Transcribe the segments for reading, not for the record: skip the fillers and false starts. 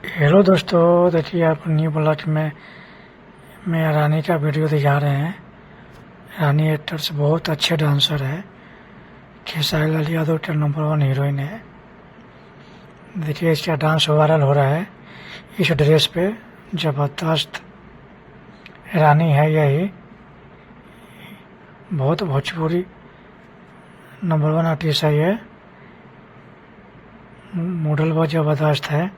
Hello दोस्तों, देखिए आप न्यू ब्लॉग में रानी का वीडियो दिखा रहे हैं। रानी एक्टर्स बहुत अच्छे डांसर है। खेसारी लाल यादव के नंबर 1 हीरोइन है। देखिए इसका डांस वायरल हो रहा है इस ड्रेस पे। जबरदस्त रानी है यही। बहुत भोजपुरी नंबर 1 आर्टिस्ट है ये। मॉडल बहुत ज़बरदस्त है,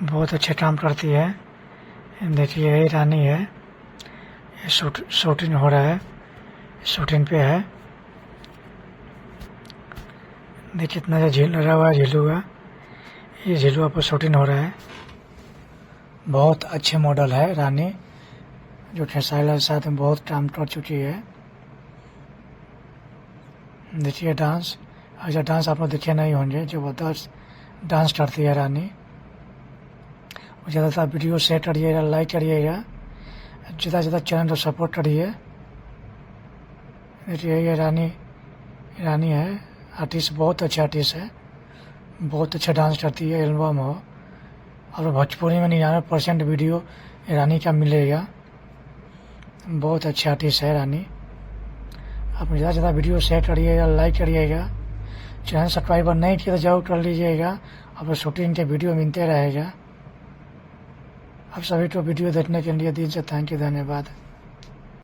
बहुत अच्छे काम करती है। देखिए यही रानी है। ये शूटिंग हो रहा है, शूटिंग पे है। देखिए इतना झील लगा हुआ है, झीलुआ। ये झीलुआ पर शूटिंग हो रहा है। बहुत अच्छे मॉडल है रानी, जो खेसारी लाल के साथ में बहुत काम कर चुकी है। देखिए डांस, ऐसा डांस आप लोग देखे नहीं होंगे। जबरदस्त डांस करती है रानी। ज़्यादातर वीडियो शेयर करिएगा, लाइक करिएगा, ज़्यादा से ज़्यादा चैनल को सपोर्ट करिए। देखिए ये रानी है। आर्टिस्ट बहुत अच्छा आर्टिस्ट है, बहुत अच्छा डांस करती है। एल्बम हो और भोजपुरी में 99% वीडियो रानी का मिलेगा। बहुत अच्छा आर्टिस्ट है रानी। आप ज़्यादा से ज़्यादा वीडियो शेयर करिएगा, लाइक करिएगा। चैनल सब्सक्राइबर नहीं किया तो जरूर कर लीजिएगा। अब शूटिंग के वीडियो मिलते रहेगा। आप सभी को वीडियो देखने के लिए दिल से थैंक यू, धन्यवाद।